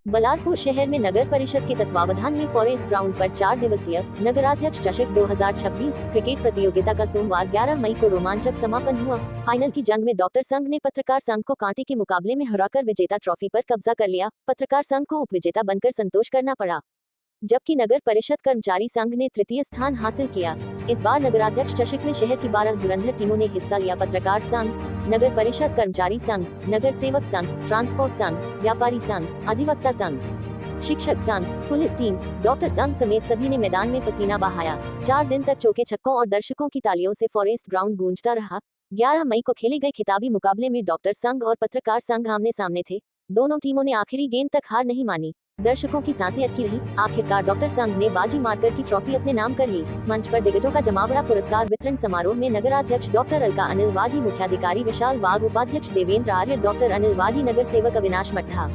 बलारपुर शहर में नगर परिषद के तत्वावधान में फॉरेस्ट ग्राउंड पर 4 दिवसीय नगराध्यक्ष चषक 2026 क्रिकेट प्रतियोगिता का सोमवार 11 मई को रोमांचक समापन हुआ। फाइनल की जंग में डॉक्टर संघ ने पत्रकार संघ को कांटे के मुकाबले में हराकर विजेता ट्रॉफी पर कब्जा कर लिया। पत्रकार संघ को उपविजेता बनकर संतोष करना पड़ा, जबकि नगर परिषद कर्मचारी संघ ने तृतीय स्थान हासिल किया। इस बार नगराध्यक्ष चषक में शहर की 12 धुरंधर टीमों ने हिस्सा लिया। पत्रकार संघ, नगर परिषद कर्मचारी संघ, नगर सेवक संघ, ट्रांसपोर्ट संघ, व्यापारी संघ, अधिवक्ता संघ, शिक्षक संघ, पुलिस टीम, डॉक्टर संघ समेत सभी ने मैदान में पसीना बहाया। 4 दिन तक चौके छक्कों और दर्शकों की तालियों से फॉरेस्ट ग्राउंड गूंजता रहा। 11 मई को खेले गए खिताबी मुकाबले में डॉक्टर संघ और पत्रकार संघ आमने सामने थे। दोनों टीमों ने आखिरी गेंद तक हार नहीं मानी। दर्शकों की सांसें अटकी रही। आखिरकार डॉक्टर संघ ने बाजी मारकर की ट्रॉफी अपने नाम कर ली। मंच पर दिग्गजों का जमावड़ा। पुरस्कार वितरण समारोह में नगराध्यक्ष डॉक्टर अलका अनिल वाघी, मुख्याधिकारी विशाल वाघ, उपाध्यक्ष देवेंद्र आर्य, डॉक्टर अनिल वाघी, नगर सेवक अविनाश मट्ठा,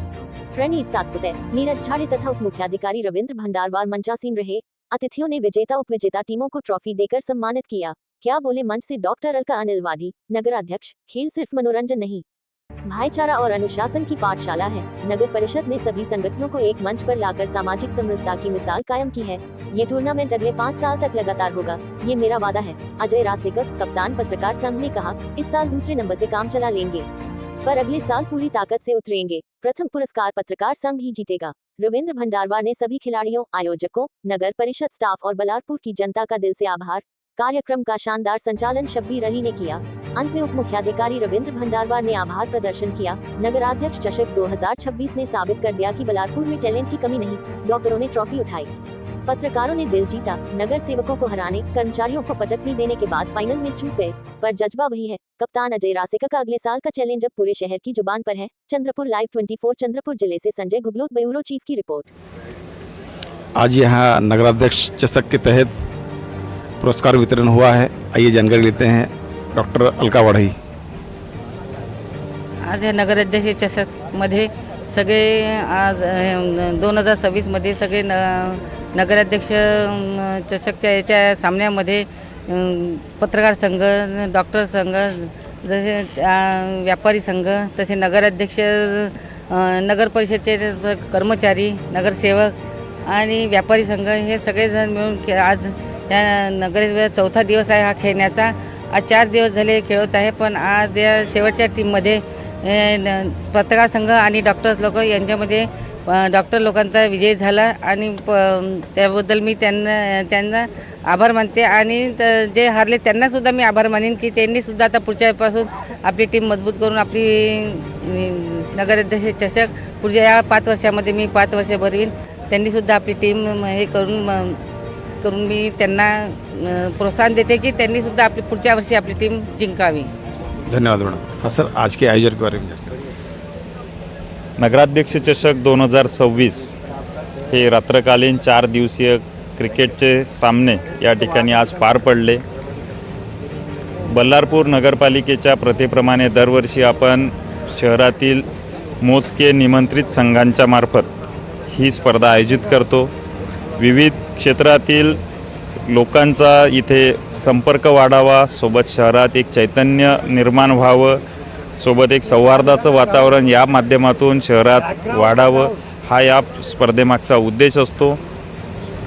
प्रणीत सातपुते, नीरज झाड़े तथा उप मुख्याधिकारी रविंद्र भंडारवार मंचासीन रहे। अतिथियों ने विजेता उपविजेता टीमों को ट्रॉफी देकर सम्मानित किया। क्या बोले मंच से डॉक्टर अलका अनिल वाघी, नगराध्यक्ष। खेल सिर्फ मनोरंजन नहीं, भाईचारा और अनुशासन की पाठशाला है। नगर परिषद ने सभी संगठनों को एक मंच पर लाकर सामाजिक समरसता की मिसाल कायम की है। ये टूर्नामेंट अगले 5 साल तक लगातार होगा, ये मेरा वादा है। अजय रासेकर, कप्तान पत्रकार संघ ने कहा, इस साल दूसरे नंबर से काम चला लेंगे, पर अगले साल पूरी ताकत से उतरेंगे। प्रथम पुरस्कार पत्रकार संघ ही जीतेगा। रविंद्र भंडारवार ने सभी खिलाड़ियों, आयोजकों, नगर परिषद स्टाफ और बलारपुर की जनता का दिल से आभार। कार्यक्रम का शानदार संचालन शब्बीर अली ने किया। अंत में उप मुख्याधिकारी रविंद्र भंडारवार ने आभार प्रदर्शन किया। नगराध्यक्ष चषक 2026 ने साबित कर दिया कि बलारपुर में टैलेंट की कमी नहीं। डॉक्टरों ने ट्रॉफी उठाई, पत्रकारों ने दिल जीता। नगर सेवकों को हराने, कर्मचारियों को पटकनी देने के बाद फाइनल में चूक गए, पर जज्बा वही है। कप्तान अजय रासेकर का अगले साल का चैलेंज अब पूरे शहर की जुबान पर है। चंद्रपुर लाइव 24 चंद्रपुर जिले से संजय गुगलोत, ब्यूरो चीफ की रिपोर्ट। आज यहाँ नगराध्यक्ष चषक के तहत पुरस्कार वितरण हुआ है। आइए जानकारी लेते हैं डॉक्टर अलका वाढई। आज या नगराध्यक्ष चषकमध्ये सगळे आज 2026 सगळे नगराध्यक्ष चषकच्या याच्या सामन्यामध्ये पत्रकार संघ, डॉक्टर संघ, जसे व्यापारी संघ, तसे नगराध्यक्ष, नगर परिषदेचे कर्मचारी, नगरसेवक आणि व्यापारी संघ हे सगळेजण मिळून आज या नगर 4था दिवस आहे हा खेळण्याचा। आज 4 दिवस झाले खेळत आहे, पण आज या शेवटच्या टीममध्ये पत्रकार संघ आणि डॉक्टर्स लोक यांच्यामध्ये डॉक्टर लोकांचा विजय झाला आणि त्याबद्दल मी त्यांना आभार मानते आणि जे हारले त्यांनासुद्धा मी आभार मानेन की त्यांनीसुद्धा आता पुढच्यापासून आपली टीम मजबूत करून आपली नगराध्यक्ष चषक पुढच्या या 5 वर्षामध्ये मी 5 वर्ष भरवीन। त्यांनीसुद्धा आपली टीम हे करून मी त्यांना प्रोत्साहन देते की त्यांनी सुद्धा आपली पुढच्या वर्षी आपली टीम जिंकावी। धन्यवाद मैडम। हाँ सर, आज के आयोजन के बारे में नगराध्यक्ष चषक 2026 हे रात्रकालीन 4 दिवसीय क्रिकेटचे सामने या ठिकाणी आज पार पडले। बल्लारपूर नगरपालिकेच्या प्रथेप्रमाणे दरवर्षी आपण शहरातील मोजके निमंत्रित संघांच्या मार्फत ही स्पर्धा आयोजित करतो। विविध क्षेत्रातील लोकांचा इथे संपर्क वाढावा, सोबत शहरात एक चैतन्य निर्माण व्हावं, सोबत एक सौहार्दाचं वातावरण या माध्यमातून शहरात वाढावं, हा या स्पर्धेमागचा उद्देश असतो।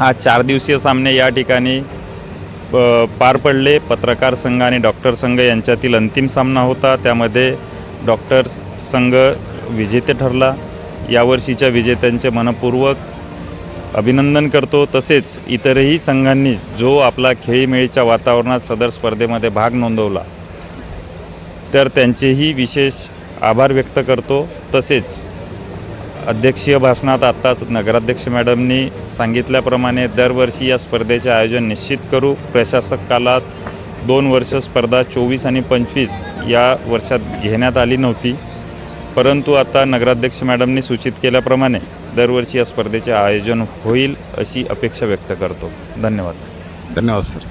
हा 4 दिवसीय सामने या ठिकाणी पार पडले। पत्रकार संघ आणि डॉक्टर संघ यांच्यातील अंतिम सामना होता, त्यामध्ये डॉक्टर संघ विजेते ठरला। यावर्षीच्या विजेत्यांचे मनपूर्वक अभिनंदन करतो। तसेच इतरही संघांनी जो आपला खेळीमेळीच्या वातावरणात सदर स्पर्धेमध्ये भाग नोंदवला तर त्यांचेही विशेष आभार व्यक्त करतो। तसेच अध्यक्षीय भाषणात आत्ताच नगराध्यक्ष मॅडमनी सांगितल्याप्रमाणे दरवर्षी या स्पर्धेचे आयोजन निश्चित करू। प्रशासक काळात 2 वर्ष स्पर्धा 24 आणि 25 या वर्षात घेण्यात आली नव्हती, परंतु आता नगराध्यक्ष मॅडमनी सूचित केल्याप्रमाणे दरवर्षी या स्पर्धेचे आयोजन होईल अशी अपेक्षा व्यक्त करतो। धन्यवाद। धन्यवाद सर।